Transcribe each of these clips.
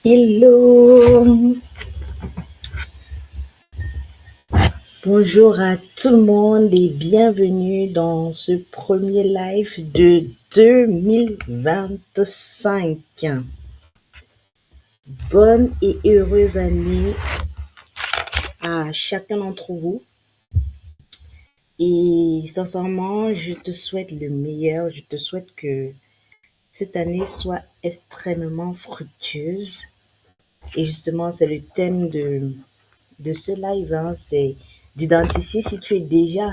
Hello, bonjour à tout le monde et bienvenue dans ce premier live de 2025. Bonne et heureuse année à chacun d'entre vous. Et sincèrement, je te souhaite le meilleur. Je te souhaite que cette année soit extrêmement fructueuse. Et justement, c'est le thème de ce live, hein, c'est d'identifier si tu es déjà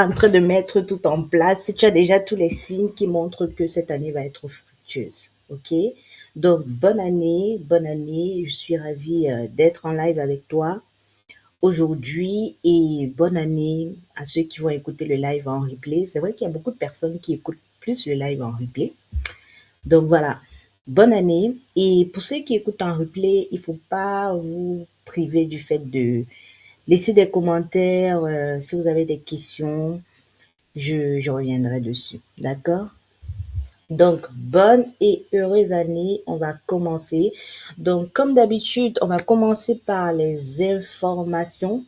en train de mettre tout en place, si tu as déjà tous les signes qui montrent que cette année va être fructueuse. OK? Donc, bonne année. Je suis ravie d'être en live avec toi aujourd'hui et bonne année à ceux qui vont écouter le live en replay. C'est vrai qu'il y a beaucoup de personnes qui écoutent plus le live en replay. Donc voilà, bonne année. Et pour ceux qui écoutent en replay, il ne faut pas vous priver du fait de laisser des commentaires. Si vous avez des questions, je reviendrai dessus. D'accord? Donc, bonne et heureuse année. On va commencer. Donc, comme d'habitude, on va commencer par les informations.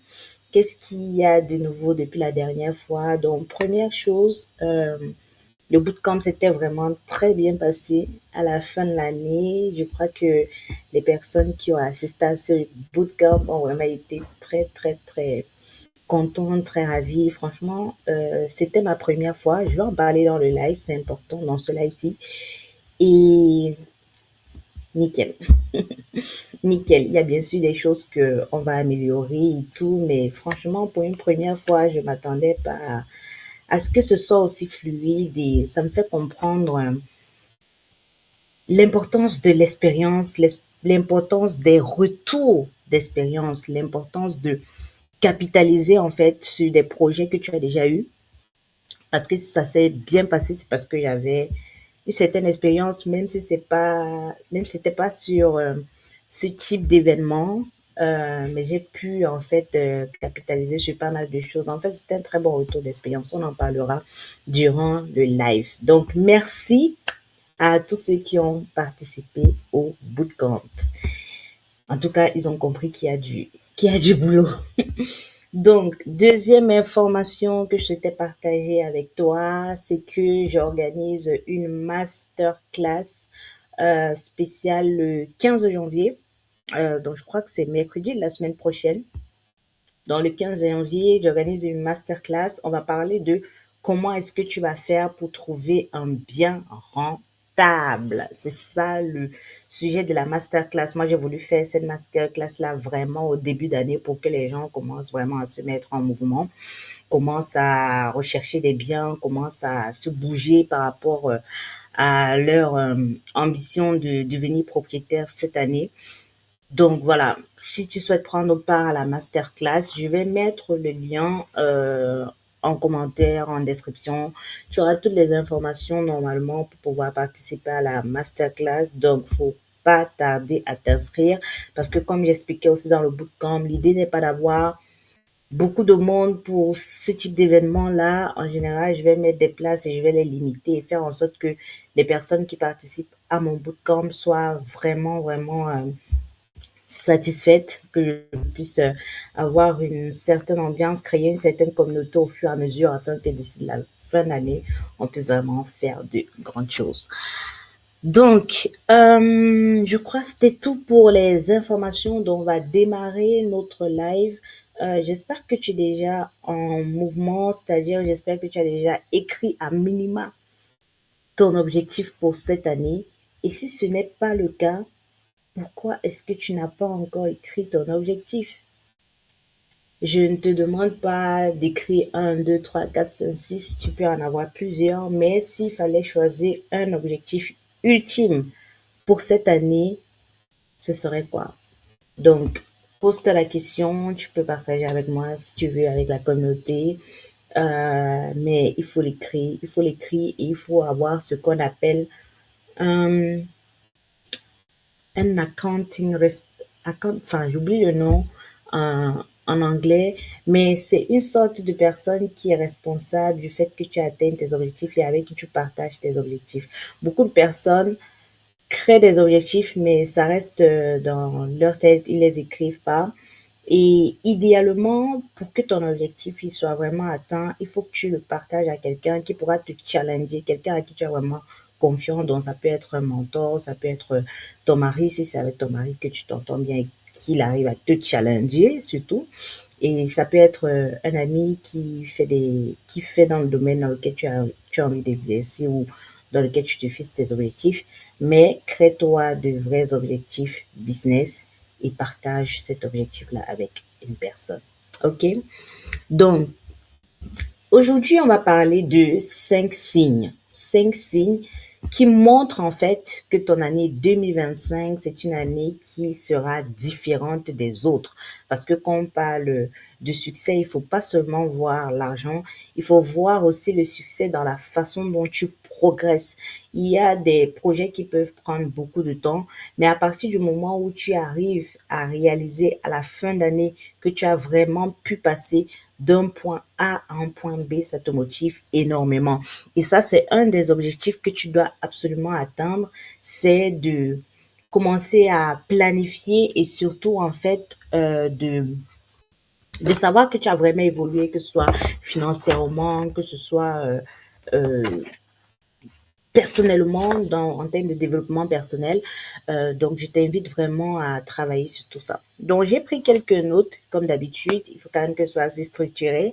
Qu'est-ce qu'il y a de nouveau depuis la dernière fois? Donc, première chose, le bootcamp s'était vraiment très bien passé à la fin de l'année. Je crois que les personnes qui ont assisté à ce bootcamp ont vraiment été très, très, très contentes, très ravies. Franchement, c'était ma première fois. Je vais en parler dans le live, c'est important dans ce live-ci. Et nickel, nickel. Il y a bien sûr des choses qu'on va améliorer et tout, mais franchement, pour une première fois, je m'attendais pas à ce que ce soit aussi fluide et ça me fait comprendre l'importance de l'expérience, l'importance des retours d'expérience, l'importance de capitaliser en fait sur des projets que tu as déjà eus. Parce que si ça s'est bien passé, c'est parce qu'il y avait une certaine expérience, même si c'était pas sur ce type d'événement, mais j'ai pu en fait capitaliser sur pas mal de choses. En fait, c'était un très bon retour d'expérience. On en parlera durant le live. Donc, merci à tous ceux qui ont participé au bootcamp. En tout cas, ils ont compris qu'il y a du boulot. Donc, deuxième information que je souhaitais partager avec toi, c'est que j'organise une masterclass spéciale le 15 janvier. Donc, je crois que c'est mercredi de la semaine prochaine. Dans le 15 janvier, j'organise une masterclass. On va parler de comment est-ce que tu vas faire pour trouver un bien rentable. C'est ça le sujet de la masterclass. Moi, j'ai voulu faire cette masterclass-là vraiment au début d'année pour que les gens commencent vraiment à se mettre en mouvement, commencent à rechercher des biens, commencent à se bouger par rapport à leur ambition de devenir propriétaire cette année. Donc voilà, si tu souhaites prendre part à la masterclass, je vais mettre le lien en commentaire, en description. Tu auras toutes les informations normalement pour pouvoir participer à la masterclass. Donc, faut pas tarder à t'inscrire parce que comme j'expliquais aussi dans le bootcamp, l'idée n'est pas d'avoir beaucoup de monde pour ce type d'événement-là. En général, je vais mettre des places et je vais les limiter et faire en sorte que les personnes qui participent à mon bootcamp soient vraiment, vraiment satisfaite, que je puisse avoir une certaine ambiance, créer une certaine communauté au fur et à mesure afin que d'ici la fin de l'année, on puisse vraiment faire de grandes choses. Donc, je crois que c'était tout pour les informations dont on va démarrer notre live. J'espère que tu es déjà en mouvement, c'est-à-dire j'espère que tu as déjà écrit à minima ton objectif pour cette année. Et si ce n'est pas le cas, pourquoi est-ce que tu n'as pas encore écrit ton objectif? Je ne te demande pas d'écrire 1, 2, 3, 4, 5, 6. Tu peux en avoir plusieurs, mais s'il fallait choisir un objectif ultime pour cette année, ce serait quoi? Donc, pose-toi la question, tu peux partager avec moi si tu veux, avec la communauté, mais il faut l'écrire et il faut avoir ce qu'on appelle un, un accounting, enfin, j'oublie le nom, en anglais, mais c'est une sorte de personne qui est responsable du fait que tu atteignes tes objectifs et avec qui tu partages tes objectifs. Beaucoup de personnes créent des objectifs, mais ça reste dans leur tête, ils les écrivent pas. Et idéalement, pour que ton objectif il soit vraiment atteint, il faut que tu le partages à quelqu'un qui pourra te challenger, quelqu'un à qui tu as vraiment confiance. Donc, ça peut être un mentor, ça peut être ton mari, si c'est avec ton mari que tu t'entends bien et qu'il arrive à te challenger, surtout. Et ça peut être un ami qui fait dans le domaine dans lequel tu as envie d'exercer ou dans lequel tu te fixes tes objectifs. Mais crée-toi de vrais objectifs business et partage cet objectif-là avec une personne. OK? Donc, aujourd'hui, on va parler de 5 signes. 5 signes qui montrent en fait que ton année 2025, c'est une année qui sera différente des autres. Parce que quand on parle de succès, il faut pas seulement voir l'argent, il faut voir aussi le succès dans la façon dont tu progresses. Il y a des projets qui peuvent prendre beaucoup de temps, mais à partir du moment où tu arrives à réaliser à la fin d'année que tu as vraiment pu passer d'un point A à un point B, ça te motive énormément. Et ça, c'est un des objectifs que tu dois absolument atteindre, c'est de commencer à planifier et surtout, en fait, de savoir que tu as vraiment évolué, que ce soit financièrement, que ce soit euh, personnellement, en termes de développement personnel. Donc, je t'invite vraiment à travailler sur tout ça. Donc, j'ai pris quelques notes, comme d'habitude. Il faut quand même que ce soit assez structuré.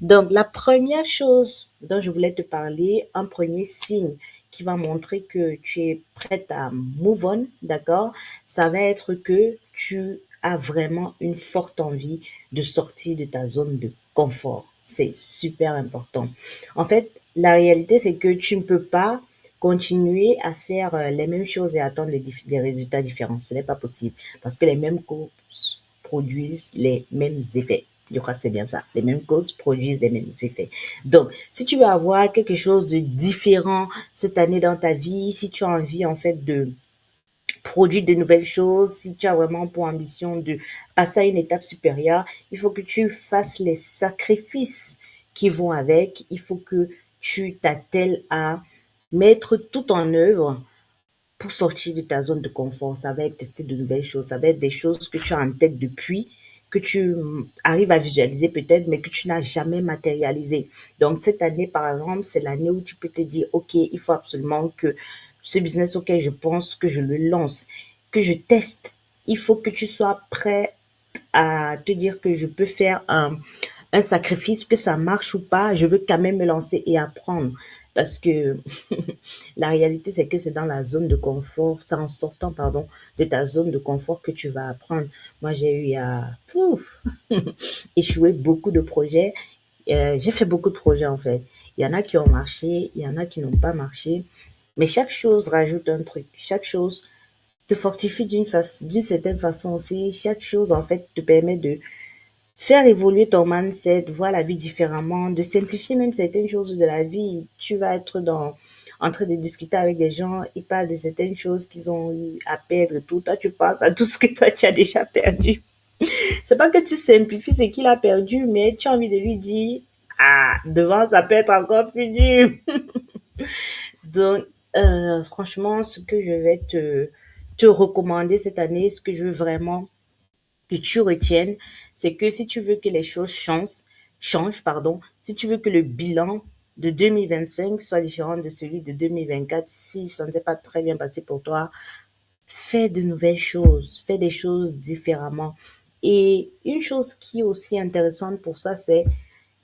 Donc, la première chose dont je voulais te parler, un premier signe qui va montrer que tu es prête à move on, d'accord? Ça va être que tu as vraiment une forte envie de sortir de ta zone de confort. C'est super important. En fait, la réalité, c'est que tu ne peux pas continuer à faire les mêmes choses et attendre des résultats différents. Ce n'est pas possible parce que les mêmes causes produisent les mêmes effets. Je crois que c'est bien ça. Les mêmes causes produisent les mêmes effets. Donc, si tu veux avoir quelque chose de différent cette année dans ta vie, si tu as envie en fait de produire de nouvelles choses, si tu as vraiment pour ambition de passer à une étape supérieure, il faut que tu fasses les sacrifices qui vont avec. Il faut que tu t'attelles à mettre tout en œuvre pour sortir de ta zone de confort. Ça va être tester de nouvelles choses, ça va être des choses que tu as en tête depuis, que tu arrives à visualiser peut-être, mais que tu n'as jamais matérialisé. Donc cette année, par exemple, c'est l'année où tu peux te dire, OK, il faut absolument que ce business auquel je pense, que je le lance, que je teste. Il faut que tu sois prêt à te dire que je peux faire un sacrifice, que ça marche ou pas, je veux quand même me lancer et apprendre. Parce que la réalité, c'est que c'est dans la zone de confort, c'est en sortant, pardon, de ta zone de confort que tu vas apprendre. Moi, j'ai eu à échouer beaucoup de projets. J'ai fait beaucoup de projets, en fait. Il y en a qui ont marché, il y en a qui n'ont pas marché. Mais chaque chose rajoute un truc. Chaque chose te fortifie d'une certaine façon aussi. Chaque chose, en fait, te permet de faire évoluer ton mindset, voir la vie différemment, de simplifier même certaines choses de la vie. Tu vas être en train de discuter avec des gens, ils parlent de certaines choses qu'ils ont eu à perdre et tout. Toi, tu penses à tout ce que toi, tu as déjà perdu. C'est pas que tu simplifies ce qu'il a perdu, mais tu as envie de lui dire, ah, devant, ça peut être encore plus dur. Donc, franchement, ce que je vais te recommander cette année, ce que je veux vraiment que tu retiennes, c'est que si tu veux que les choses changent, pardon, si tu veux que le bilan de 2025 soit différent de celui de 2024, si ça ne s'est pas très bien passé pour toi, fais de nouvelles choses, fais des choses différemment. Et une chose qui est aussi intéressante pour ça, c'est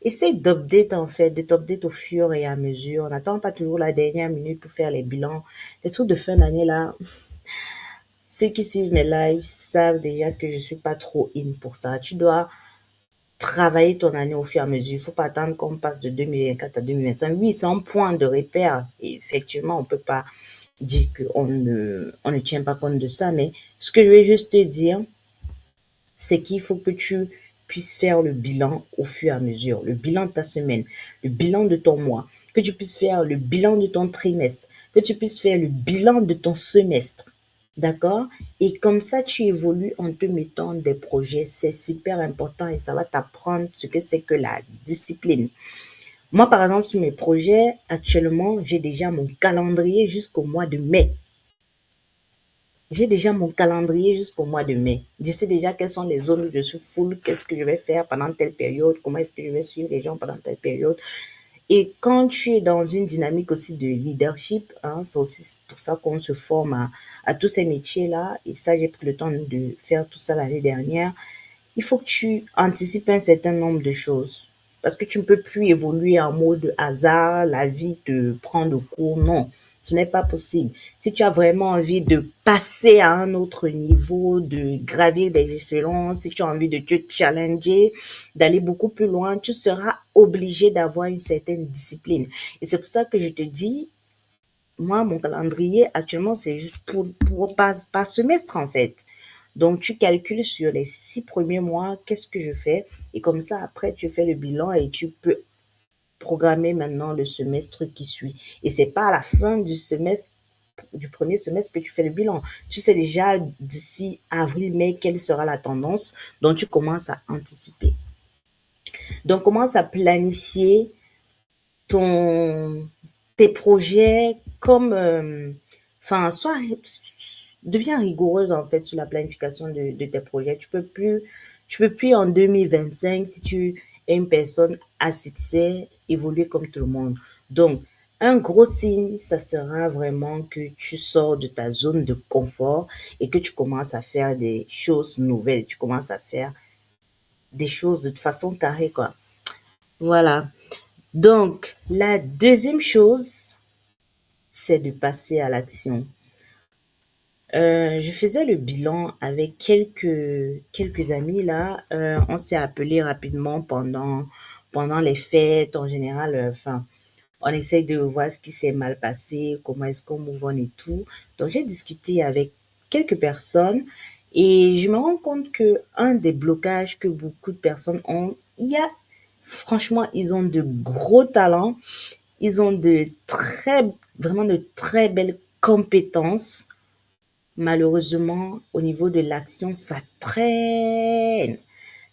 essaye d'update en fait, de t'update au fur et à mesure. On n'attend pas toujours la dernière minute pour faire les bilans. Les trucs de fin d'année là, ceux qui suivent mes lives savent déjà que je suis pas trop in pour ça. Tu dois travailler ton année au fur et à mesure. Il faut pas attendre qu'on passe de 2024 à 2025. Oui, c'est un point de repère. Et effectivement, on peut pas dire on ne tient pas compte de ça. Mais ce que je vais juste te dire, c'est qu'il faut que tu puisses faire le bilan au fur et à mesure. Le bilan de ta semaine, le bilan de ton mois, que tu puisses faire le bilan de ton trimestre, que tu puisses faire le bilan de ton semestre. D'accord? Et comme ça, tu évolues en te mettant des projets. C'est super important et ça va t'apprendre ce que c'est que la discipline. Moi, par exemple, sur mes projets, actuellement, j'ai déjà mon calendrier jusqu'au mois de mai. J'ai déjà mon calendrier jusqu'au mois de mai. Je sais déjà quelles sont les zones où je suis full, qu'est-ce que je vais faire pendant telle période, comment est-ce que je vais suivre les gens pendant telle période. Et quand tu es dans une dynamique aussi de leadership, hein, c'est aussi pour ça qu'on se forme à tous ces métiers-là. Et ça, j'ai pris le temps de faire tout ça l'année dernière. Il faut que tu anticipes un certain nombre de choses. Parce que tu ne peux plus évoluer en mode hasard, la vie te prend de court. Non, ce n'est pas possible. Si tu as vraiment envie de passer à un autre niveau, de gravir des échelons, si tu as envie de te challenger, d'aller beaucoup plus loin, tu seras obligé d'avoir une certaine discipline. Et c'est pour ça que je te dis, moi, mon calendrier, actuellement, c'est juste pour par semestre, en fait. Donc, tu calcules sur les 6 premiers mois, qu'est-ce que je fais? Et comme ça, après, tu fais le bilan et tu peux programmer maintenant le semestre qui suit. Et c'est pas à la fin du semestre, du premier semestre que tu fais le bilan. Tu sais déjà d'ici avril, mai, quelle sera la tendance. Donc, tu commences à anticiper. Donc, commence à planifier ton, tes projets comme, enfin, soit, deviens rigoureuse en fait sur la planification de tes projets. Tu peux plus en 2025, si tu es une personne à succès, évoluer comme tout le monde. Donc, un gros signe, ça sera vraiment que tu sors de ta zone de confort et que tu commences à faire des choses nouvelles. Tu commences à faire des choses de façon carrée, quoi. Voilà. Donc, la deuxième chose, c'est de passer à l'action. Je faisais le bilan avec quelques amis là. On s'est appelé rapidement pendant les fêtes en général. Enfin, on essaye de voir ce qui s'est mal passé, comment est-ce qu'on move on et tout. Donc, j'ai discuté avec quelques personnes et je me rends compte que un des blocages que beaucoup de personnes ont, franchement, ils ont de gros talents, ils ont vraiment de très belles compétences. Malheureusement, au niveau de l'action, ça traîne.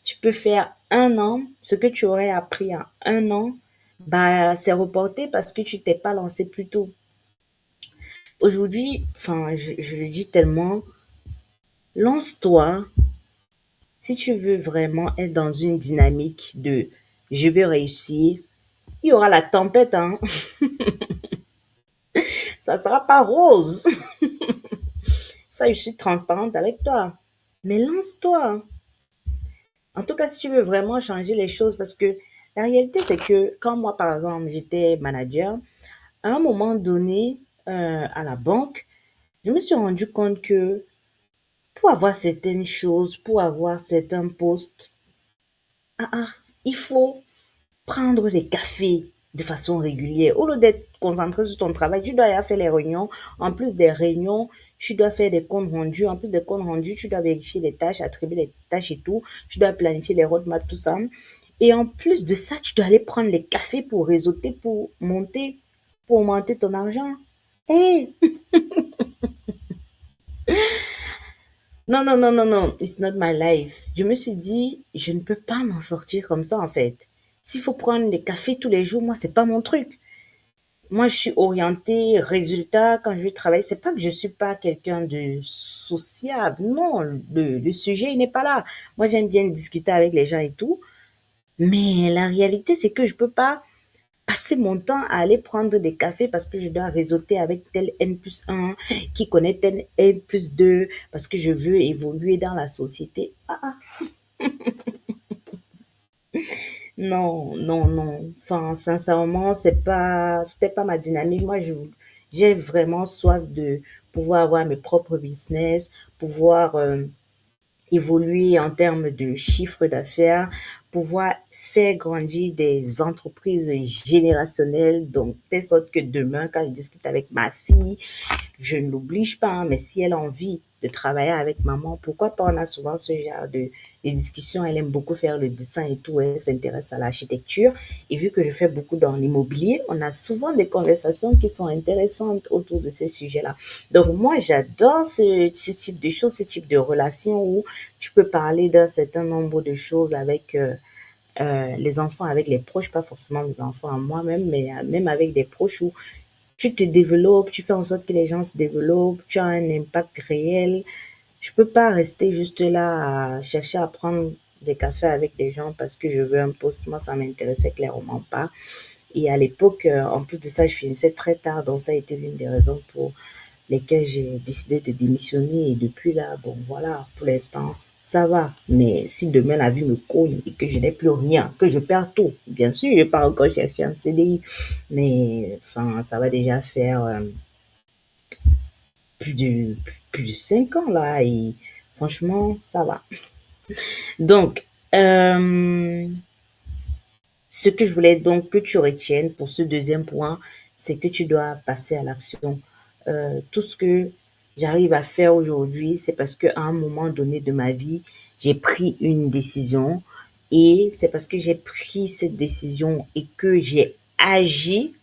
Tu peux faire 1 an, ce que tu aurais appris en 1 an, bah, c'est reporté parce que tu t'es pas lancé plus tôt. Aujourd'hui, enfin, je le dis tellement, lance-toi si tu veux vraiment être dans une dynamique de je veux réussir. Il y aura la tempête, hein. Ça sera pas rose. Ça, je suis transparente avec toi. Mais lance-toi. En tout cas, si tu veux vraiment changer les choses, parce que la réalité, c'est que quand moi, par exemple, j'étais manager, à un moment donné, à la banque, je me suis rendu compte que pour avoir certaines choses, pour avoir certains postes, ah, ah, il faut prendre des cafés de façon régulière. Au lieu d'être concentré sur ton travail, tu dois aller faire les réunions. En plus des réunions, tu dois faire des comptes rendus. En plus des comptes rendus, tu dois vérifier les tâches, attribuer les tâches et tout. Tu dois planifier les roadmaps, tout ça. Et en plus de ça, tu dois aller prendre les cafés pour réseauter, pour augmenter ton argent. Hé! Non, non, non, non, non. It's not my life. Je me suis dit, je ne peux pas m'en sortir comme ça, en fait. S'il faut prendre des cafés tous les jours, moi, c'est pas mon truc. Moi, je suis orientée résultat quand je vais travailler. C'est pas que je suis pas quelqu'un de sociable. Non, le sujet, il n'est pas là. Moi, j'aime bien discuter avec les gens et tout. Mais la réalité, c'est que je peux pas passer mon temps à aller prendre des cafés parce que je dois réseauter avec tel N+1 qui connaît tel N+2 parce que je veux évoluer dans la société. Ah, ah, non, non, non. Enfin, sincèrement, c'était pas ma dynamique. Moi, j'ai vraiment soif de pouvoir avoir mes propres business, pouvoir évoluer en termes de chiffre d'affaires, pouvoir faire grandir des entreprises générationnelles, donc telle sorte que demain, quand je discute avec ma fille, je ne l'oblige pas, hein, mais si elle a envie de travailler avec maman. Pourquoi pas, on a souvent ce genre de discussions. Elle aime beaucoup faire le dessin et tout. Elle s'intéresse à l'architecture. Et vu que je fais beaucoup dans l'immobilier, on a souvent des conversations qui sont intéressantes autour de ces sujets-là. Donc, moi, j'adore ce type de choses, ce type de relations où tu peux parler d'un certain nombre de choses avec les enfants, avec les proches, pas forcément les enfants à moi-même, mais même avec des proches où tu te développes, tu fais en sorte que les gens se développent, tu as un impact réel. Je peux pas rester juste là à chercher à prendre des cafés avec des gens parce que je veux un poste. Moi, ça m'intéressait clairement pas. Et à l'époque, en plus de ça, je finissais très tard, donc ça a été l'une des raisons pour lesquelles j'ai décidé de démissionner. Et depuis là, bon, voilà, pour l'instant, ça va. Mais si demain la vie me cogne et que je n'ai plus rien, que je perds tout, bien sûr, je vais pas encore chercher un CDI. Mais, enfin, ça va déjà faire plus de, plus de 5 ans là. Et franchement, ça va. Donc, ce que je voulais donc que tu retiennes pour ce deuxième point, c'est que tu dois passer à l'action. Tout ce que j'arrive à faire aujourd'hui, c'est parce qu'à un moment donné de ma vie, j'ai pris une décision et c'est parce que j'ai pris cette décision et que j'ai agi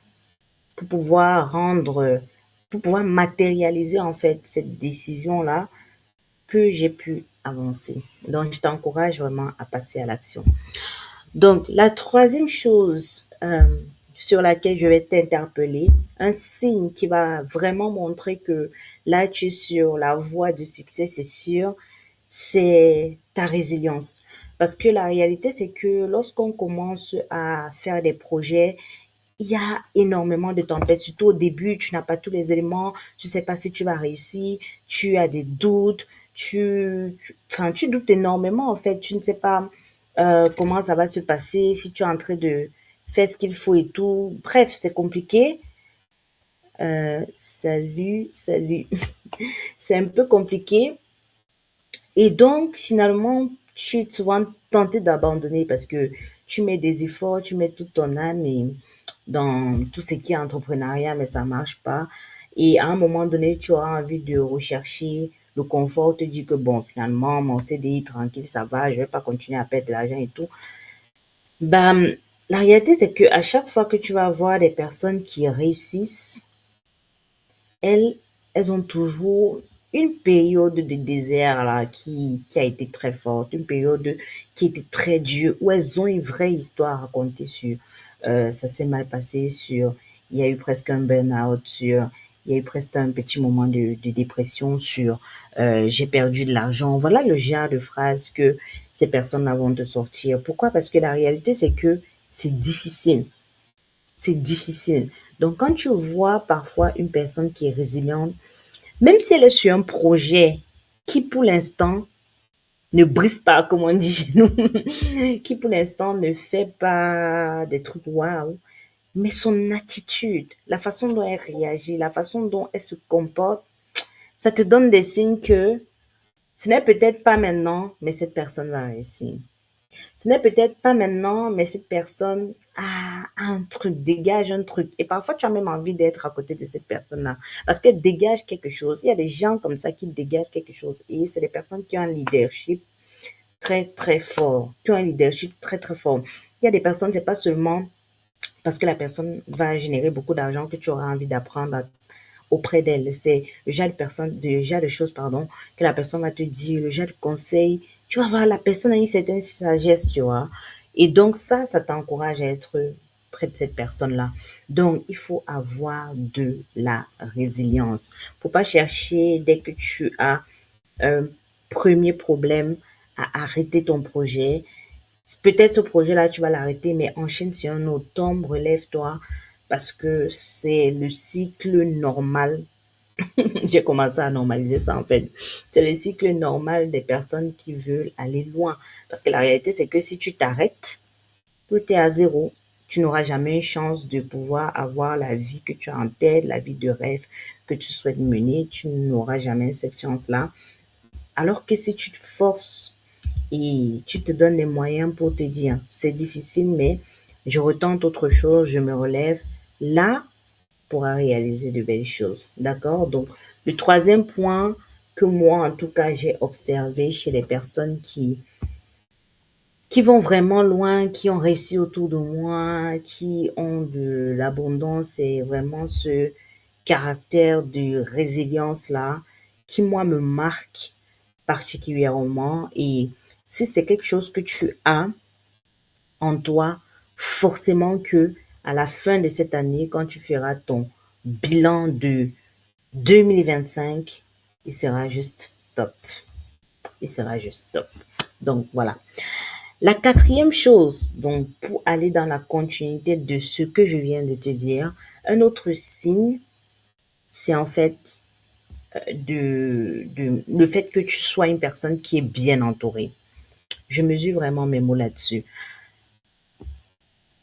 pour pouvoir rendre, pour pouvoir matérialiser en fait cette décision-là que j'ai pu avancer. Donc, je t'encourage vraiment à passer à l'action. Donc, la troisième chose sur laquelle je vais t'interpeller, un signe qui va vraiment montrer que là, tu es sur la voie du succès, c'est sûr, c'est ta résilience. Parce que la réalité, c'est que lorsqu'on commence à faire des projets, il y a énormément de tempêtes, surtout au début, tu n'as pas tous les éléments, tu sais pas si tu vas réussir, tu as des doutes, enfin, tu doutes énormément en fait, tu ne sais pas comment ça va se passer, si tu es en train de faire ce qu'il faut et tout. Bref, c'est compliqué. Salut, salut. C'est un peu compliqué. Et donc, finalement, tu es souvent tenté d'abandonner parce que tu mets des efforts, tu mets toute ton âme et dans tout ce qui est entrepreneuriat, mais ça marche pas. Et à un moment donné, tu auras envie de rechercher le confort, te dis que bon, finalement, mon CDI tranquille, ça va, je vais pas continuer à perdre de l'argent et tout. Ben, la réalité, c'est que à chaque fois que tu vas voir des personnes qui réussissent, elles, elles ont toujours une période de désert là qui a été très forte, une période qui était très dure, où elles ont une vraie histoire à raconter sur ça s'est mal passé, sur il y a eu presque un burn-out, sur il y a eu presque un petit moment de dépression, sur j'ai perdu de l'argent. Voilà le genre de phrases que ces personnes-là vont te sortir. Pourquoi? Parce que la réalité, c'est que c'est difficile. C'est difficile. Donc, quand tu vois parfois une personne qui est résiliente, même si elle est sur un projet qui, pour l'instant, ne brise pas, comme on dit chez nous, qui, pour l'instant, ne fait pas des trucs waouh, mais son attitude, la façon dont elle réagit, la façon dont elle se comporte, ça te donne des signes que ce n'est peut-être pas maintenant, mais cette personne va réussir. Ce n'est peut-être pas maintenant, mais cette personne a un truc, dégage un truc. Et parfois, tu as même envie d'être à côté de cette personne-là. Parce qu'elle dégage quelque chose. Il y a des gens comme ça qui dégagent quelque chose. Et c'est des personnes qui ont un leadership très, très fort. Qui ont un leadership très, très fort. Il y a des personnes, c'est pas seulement parce que la personne va générer beaucoup d'argent que tu auras envie d'apprendre auprès d'elle. C'est le genre de personne, le genre de choses, pardon, que la personne va te dire, le genre de conseil. Tu vas voir, la personne a une certaine sagesse, tu vois. Et donc, ça t'encourage à être près de cette personne-là. Donc, il faut avoir de la résilience. Faut pas chercher, dès que tu as un premier problème, à arrêter ton projet. Peut-être ce projet-là, tu vas l'arrêter, mais enchaîne sur un autre. Tombe, relève-toi, parce que c'est le cycle normal. J'ai commencé à normaliser ça en fait. C'est le cycle normal des personnes qui veulent aller loin. Parce que la réalité, c'est que si tu t'arrêtes, tout est à zéro. Tu n'auras jamais une chance de pouvoir avoir la vie que tu as en tête, la vie de rêve que tu souhaites mener. Tu n'auras jamais cette chance-là. Alors que si tu te forces et tu te donnes les moyens pour te dire, c'est difficile, mais je retente autre chose, je me relève, là, pourra réaliser de belles choses. D'accord? Donc, le troisième point que moi, en tout cas, j'ai observé chez les personnes qui vont vraiment loin, qui ont réussi autour de moi, qui ont de l'abondance et vraiment ce caractère de résilience-là, qui, moi, me marque particulièrement. Et si c'est quelque chose que tu as en toi, forcément que à la fin de cette année, quand tu feras ton bilan de 2025, il sera juste top. Il sera juste top. Donc voilà. La quatrième chose, donc pour aller dans la continuité de ce que je viens de te dire, un autre signe, c'est en fait le fait que tu sois une personne qui est bien entourée. Je mesure vraiment mes mots là-dessus.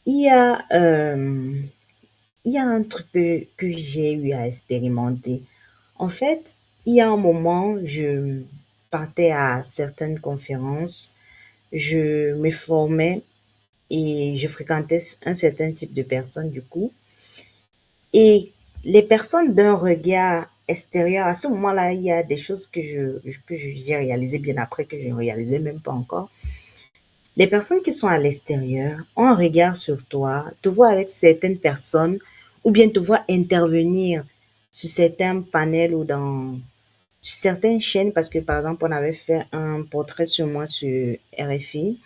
Il y a, euh, il y a un truc que j'ai eu à expérimenter. En fait, il y a un moment, je partais à certaines conférences, je me formais et je fréquentais un certain type de personnes du coup. Et les personnes d'un regard extérieur, à ce moment-là, il y a des choses que j'ai réalisées bien après que je ne réalisais même pas encore. Les personnes qui sont à l'extérieur ont un regard sur toi, te voient avec certaines personnes ou bien te voient intervenir sur certains panels ou sur certaines chaînes parce que par exemple on avait fait un portrait sur moi sur RFI.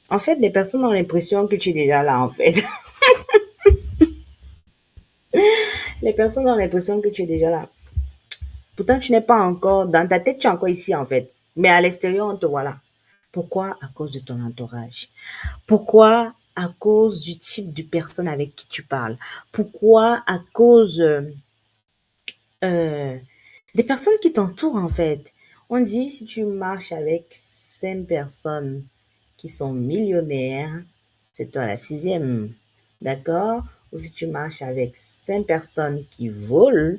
En fait, les personnes ont l'impression que tu es déjà là en fait. Les personnes ont l'impression que tu es déjà là. Pourtant, tu n'es pas encore, dans ta tête, tu es encore ici en fait. Mais à l'extérieur, on te voit là. Pourquoi? À cause de ton entourage. Pourquoi? À cause du type de personne avec qui tu parles. Pourquoi? À cause euh, des personnes qui t'entourent en fait. On dit si tu marches avec 5 personnes qui sont millionnaires, c'est toi la sixième. D'accord? Ou si tu marches avec 5 personnes qui volent,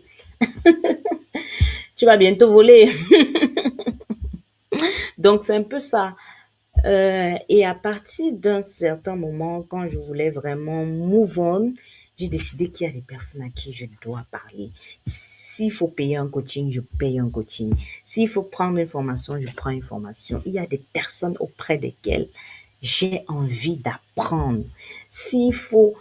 tu vas bientôt voler. Donc c'est un peu ça. Et à partir d'un certain moment, quand je voulais vraiment move on, j'ai décidé qu'il y a des personnes à qui je dois parler. S'il faut payer un coaching, je paye un coaching. S'il faut prendre une formation, je prends une formation. Il y a des personnes auprès desquelles j'ai envie d'apprendre. S'il faut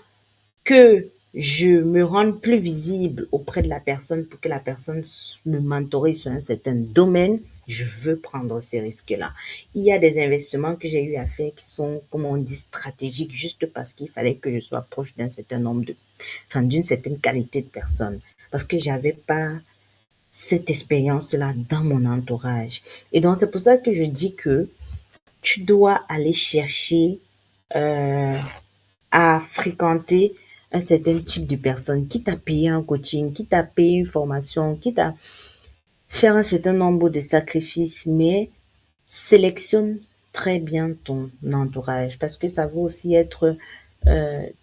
que je me rende plus visible auprès de la personne pour que la personne me mentorise sur un certain domaine, je veux prendre ces risques-là. Il y a des investissements que j'ai eu à faire qui sont, comme on dit, stratégiques, juste parce qu'il fallait que je sois proche d'un certain nombre enfin, d'une certaine qualité de personnes. Parce que j'avais pas cette expérience-là dans mon entourage. Et donc, c'est pour ça que je dis que tu dois aller chercher euh, à fréquenter un certain type de personne, quitte à payer un coaching, quitte à payer une formation, quitte à faire un certain nombre de sacrifices, mais sélectionne très bien ton entourage parce que ça va aussi être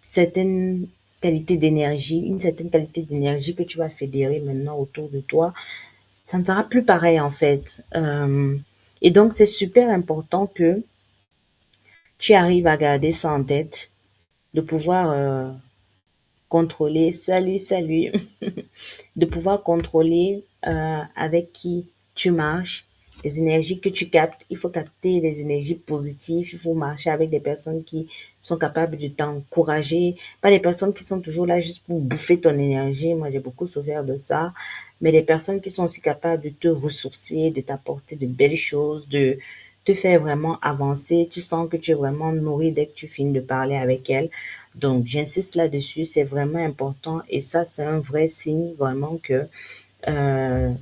certaines qualités d'énergie, une certaine qualité d'énergie que tu vas fédérer maintenant autour de toi. Ça ne sera plus pareil en fait. Et donc c'est super important que tu arrives à garder ça en tête, de pouvoir contrôler, salut, salut, de pouvoir contrôler avec qui tu marches, les énergies que tu captes. Il faut capter les énergies positives. Il faut marcher avec des personnes qui sont capables de t'encourager, pas des personnes qui sont toujours là juste pour bouffer ton énergie. Moi, j'ai beaucoup souffert de ça. Mais des personnes qui sont aussi capables de te ressourcer, de t'apporter de belles choses, de te faire vraiment avancer. Tu sens que tu es vraiment nourri dès que tu finis de parler avec elles. Donc, j'insiste là-dessus, c'est vraiment important et ça, c'est un vrai signe vraiment euh,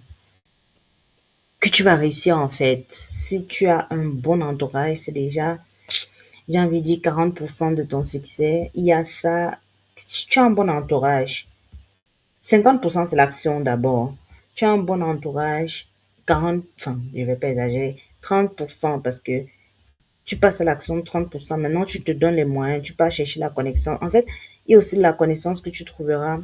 que tu vas réussir en fait. Si tu as un bon entourage, c'est déjà, j'ai envie de dire 40% de ton succès. Il y a ça, si tu as un bon entourage, 50% c'est l'action d'abord. Tu as un bon entourage, 40, enfin, je vais pas exagérer, 30% parce que tu passes à l'action 30%. Maintenant, tu te donnes les moyens, tu pars chercher la connexion. En fait, il y a aussi la connaissance que tu trouveras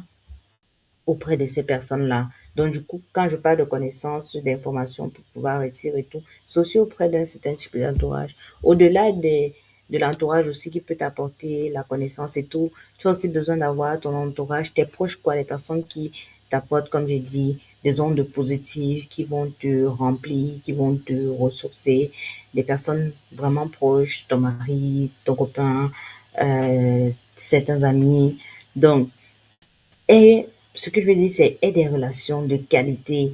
auprès de ces personnes-là. Donc, du coup, quand je parle de connaissances, d'informations pour pouvoir retirer et tout, c'est aussi auprès d'un certain type d'entourage. Au-delà de l'entourage aussi qui peut t'apporter la connaissance et tout, tu as aussi besoin d'avoir ton entourage, tes proches, quoi, les personnes qui t'apportent, comme j'ai dit, des ondes positives qui vont te remplir, qui vont te ressourcer, des personnes vraiment proches, ton mari, ton copain, certains amis. Donc, et ce que je veux dire, c'est aie des relations de qualité.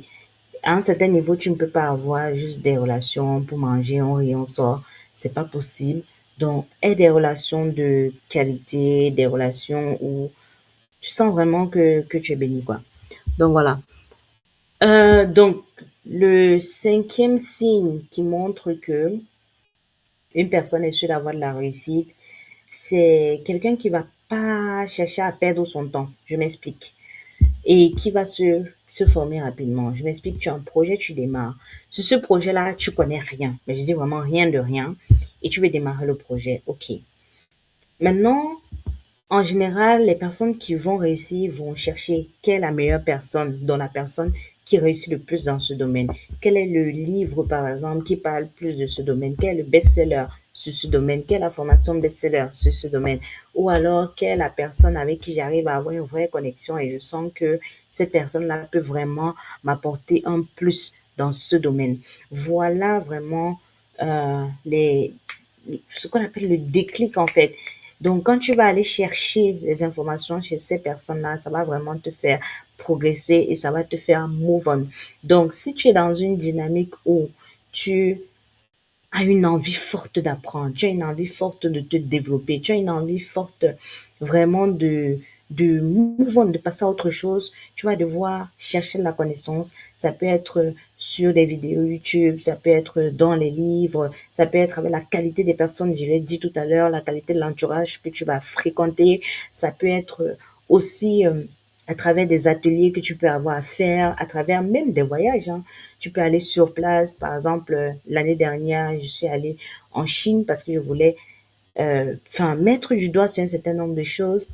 À un certain niveau, tu ne peux pas avoir juste des relations pour manger, on rit, on sort. C'est pas possible. Donc, aie des relations de qualité, des relations où tu sens vraiment que tu es béni, quoi. Donc, voilà. Donc, le cinquième signe qui montre que une personne est sur la voie de la réussite, c'est quelqu'un qui va pas chercher à perdre son temps. Je m'explique. Et qui va se former rapidement. Je m'explique, tu as un projet, tu démarres. Sur ce projet-là, tu connais rien. Mais je dis vraiment rien de rien. Et tu veux démarrer le projet. OK. Maintenant, en général, les personnes qui vont réussir vont chercher quelle est la meilleure personne, dont la personne qui réussit le plus dans ce domaine. Quel est le livre, par exemple, qui parle plus de ce domaine? Quel est le best-seller sur ce domaine? Quelle est la formation best-seller sur ce domaine? Ou alors, quelle est la personne avec qui j'arrive à avoir une vraie connexion et je sens que cette personne-là peut vraiment m'apporter un plus dans ce domaine. Voilà vraiment les ce qu'on appelle le déclic en fait. Donc, quand tu vas aller chercher les informations chez ces personnes-là, ça va vraiment te faire progresser et ça va te faire move on. Donc, si tu es dans une dynamique où tu as une envie forte d'apprendre, tu as une envie forte de te développer, tu as une envie forte vraiment de move on, de passer à autre chose, tu vas devoir chercher la connaissance. Ça peut être sur des vidéos YouTube, ça peut être dans les livres, ça peut être avec la qualité des personnes, je l'ai dit tout à l'heure, la qualité de l'entourage que tu vas fréquenter, ça peut être aussi à travers des ateliers que tu peux avoir à faire, à travers même des voyages, hein. Tu peux aller sur place. Par exemple, l'année dernière, je suis allée en Chine parce que je voulais mettre du doigt sur un certain nombre de choses.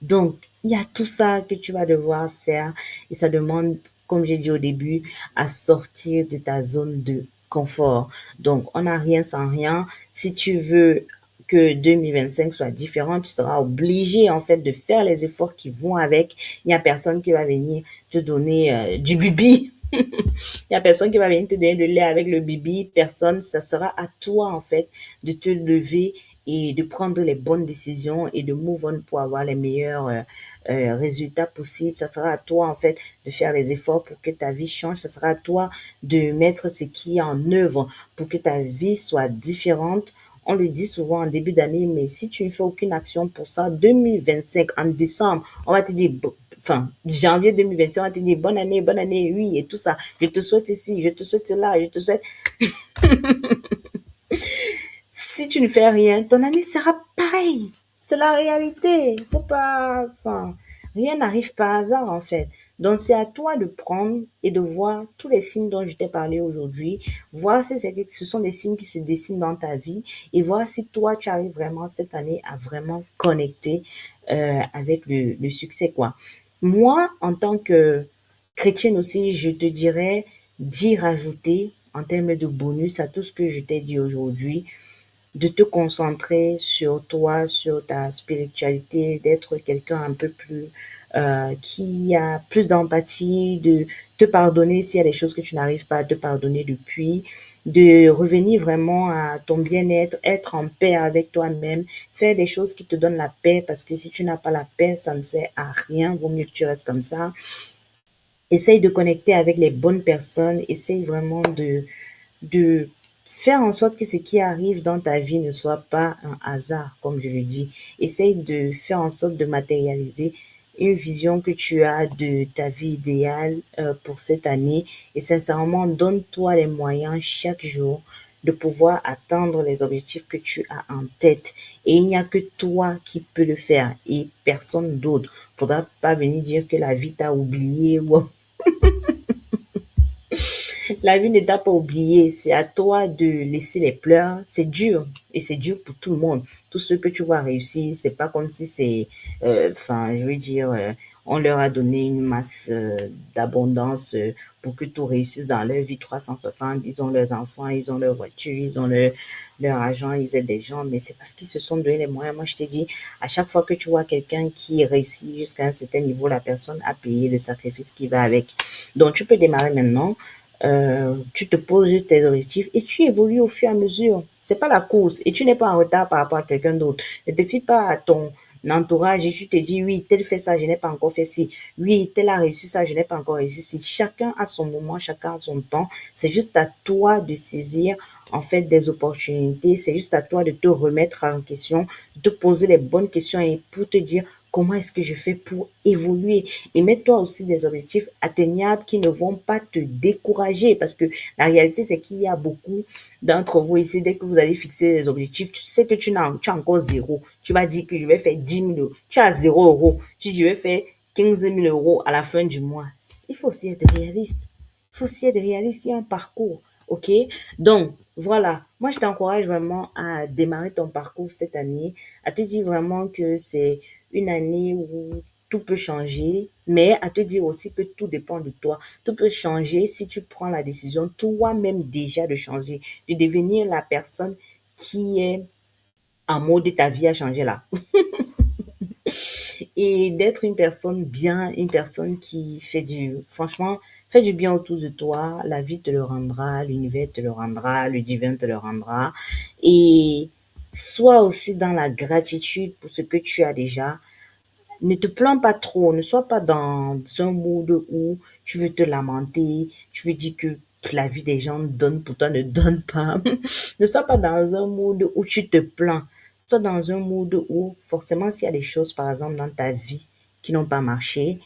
Donc, il y a tout ça que tu vas devoir faire et ça demande, comme j'ai dit au début, à sortir de ta zone de confort. Donc, on n'a rien sans rien. Si tu veux que 2025 soit différent, tu seras obligé en fait de faire les efforts qui vont avec. Il n'y a personne qui va venir te donner du bibi. Il y a personne qui va venir te donner le lait avec le bibi. Personne. Ça sera à toi, en fait, de te lever et de prendre les bonnes décisions et de move on pour avoir les meilleurs résultats possibles. Ça sera à toi, en fait, de faire les efforts pour que ta vie change. Ça sera à toi de mettre ce qui est en œuvre pour que ta vie soit différente. On le dit souvent en début d'année, mais si tu ne fais aucune action pour ça, 2025, en décembre, on va te dire, enfin, janvier 2025, on va te dire bonne année, oui, et tout ça. Je te souhaite ici, je te souhaite là, je te souhaite. Si tu ne fais rien, ton année sera pareille. C'est la réalité. Faut pas, enfin, rien n'arrive par hasard, en fait. Donc, c'est à toi de prendre et de voir tous les signes dont je t'ai parlé aujourd'hui, voir si ce sont des signes qui se dessinent dans ta vie et voir si toi, tu arrives vraiment cette année à vraiment connecter avec le succès, quoi. Moi, en tant que chrétienne aussi, je te dirais d'y rajouter en termes de bonus à tout ce que je t'ai dit aujourd'hui, de te concentrer sur toi, sur ta spiritualité, d'être quelqu'un un peu plus qui a plus d'empathie, de te pardonner s'il y a des choses que tu n'arrives pas à te pardonner depuis, de revenir vraiment à ton bien-être, être en paix avec toi-même, faire des choses qui te donnent la paix parce que si tu n'as pas la paix, ça ne sert à rien, vaut mieux que tu restes comme ça. Essaye de connecter avec les bonnes personnes, essaye vraiment de faire en sorte que ce qui arrive dans ta vie ne soit pas un hasard, comme je le dis. Essaye de faire en sorte de matérialiser une vision que tu as de ta vie idéale pour cette année et sincèrement, donne-toi les moyens chaque jour de pouvoir atteindre les objectifs que tu as en tête. Et il n'y a que toi qui peux le faire et personne d'autre. Faudra pas venir dire que la vie t'a oublié ou la vie ne t'a pas oublié, c'est à toi de laisser les pleurs. C'est dur et c'est dur pour tout le monde. Tout ce que tu vois réussir, c'est pas comme si c'est, je veux dire, On leur a donné une masse d'abondance pour que tout réussisse dans leur vie 360. Ils ont leurs enfants, ils ont leur voiture, ils ont leur argent, ils aident des gens, mais c'est parce qu'ils se sont donné les moyens. Moi, je te dis, à chaque fois que tu vois quelqu'un qui réussit jusqu'à un certain niveau, la personne a payé le sacrifice qui va avec. Donc, tu peux démarrer maintenant. Tu te poses juste tes objectifs et tu évolues au fur et à mesure. C'est pas la course et tu n'es pas en retard par rapport à quelqu'un d'autre. Ne te fie pas à ton entourage et tu te dis oui, tel fait ça, je n'ai pas encore fait ci. Oui, tel a réussi ça, je n'ai pas encore réussi ci. Chacun a son moment, chacun a son temps. C'est juste à toi de saisir en fait des opportunités. C'est juste à toi de te remettre en question, de te poser les bonnes questions et pour te dire comment est-ce que je fais pour évoluer. Et mets-toi aussi des objectifs atteignables qui ne vont pas te décourager parce que la réalité, c'est qu'il y a beaucoup d'entre vous ici, dès que vous allez fixer des objectifs, tu sais que tu as encore zéro. Tu vas dire que je vais faire 10 000 euros. Tu as 0 euros. Tu dis, je vais faire 15 000 euros à la fin du mois. Il faut aussi être réaliste. Il faut aussi être réaliste. Il y a un parcours. OK? Donc, voilà. Moi, je t'encourage vraiment à démarrer ton parcours cette année, à te dire vraiment que c'est une année où tout peut changer, mais à te dire aussi que tout dépend de toi. Tout peut changer si tu prends la décision toi-même déjà de changer, de devenir la personne qui est en mode ta vie a changé là. Et d'être une personne bien, une personne qui fait franchement, fait du bien autour de toi. La vie te le rendra, l'univers te le rendra, le divin te le rendra. Et sois aussi dans la gratitude pour ce que tu as déjà. Ne te plains pas trop, ne sois pas dans un mood où tu veux te lamenter, tu veux dire que la vie des gens donne pour toi ne donne pas. Ne sois pas dans un mood où tu te plains. Sois dans un mood où forcément s'il y a des choses par exemple dans ta vie qui n'ont pas marché,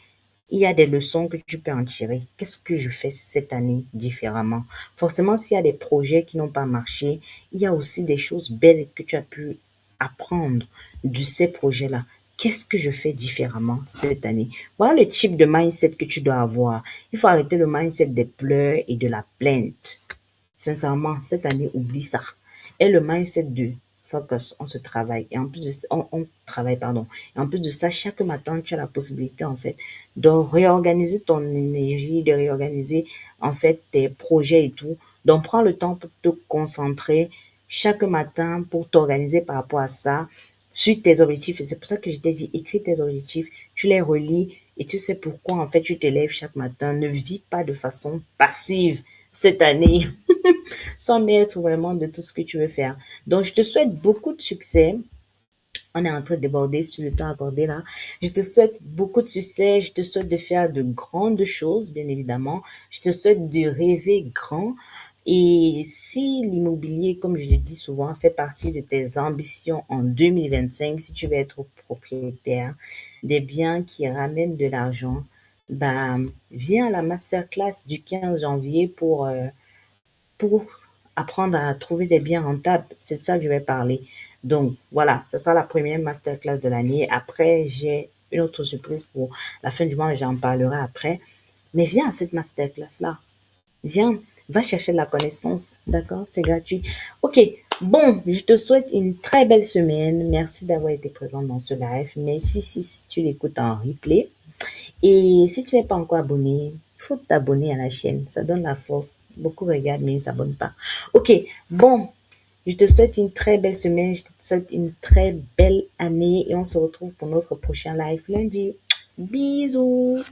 il y a des leçons que tu peux en tirer. Qu'est-ce que je fais cette année différemment? Forcément, s'il y a des projets qui n'ont pas marché, il y a aussi des choses belles que tu as pu apprendre de ces projets-là. Qu'est-ce que je fais différemment cette année? Voilà le type de mindset que tu dois avoir. Il faut arrêter le mindset des pleurs et de la plainte. Sincèrement, cette année, oublie ça. Et le mindset de focus, on se travaille. Et en plus de ça, on travaille, pardon. Et en plus de ça, chaque matin, tu as la possibilité, en fait, de réorganiser ton énergie, de réorganiser, en fait, tes projets et tout. Donc, prends le temps pour te concentrer chaque matin pour t'organiser par rapport à ça. Suis tes objectifs. Et c'est pour ça que je t'ai dit, écris tes objectifs, tu les relis et tu sais pourquoi, en fait, tu te lèves chaque matin. Ne vis pas de façon passive cette année. Sois maître vraiment de tout ce que tu veux faire. Donc, je te souhaite beaucoup de succès. On est en train de déborder sur le temps accordé là. Je te souhaite beaucoup de succès. Je te souhaite de faire de grandes choses, bien évidemment. Je te souhaite de rêver grand. Et si l'immobilier, comme je le dis souvent, fait partie de tes ambitions en 2025, si tu veux être propriétaire des biens qui ramènent de l'argent, bah, viens à la masterclass du 15 janvier pour apprendre à trouver des biens rentables. C'est de ça que je vais parler. Donc, voilà, ce sera la première masterclass de l'année. Après, j'ai une autre surprise pour la fin du mois, j'en parlerai après. Mais viens à cette masterclass-là. Viens, va chercher de la connaissance, d'accord? C'est gratuit. Ok, bon, je te souhaite une très belle semaine. Merci d'avoir été présent dans ce live. Merci si tu l'écoutes en replay. Et si tu n'es pas encore abonné, il faut t'abonner à la chaîne. Ça donne la force. Beaucoup regardent, mais ils ne s'abonnent pas. Ok, bon, je te souhaite une très belle semaine. Je te souhaite une très belle année. Et on se retrouve pour notre prochain live lundi. Bisous.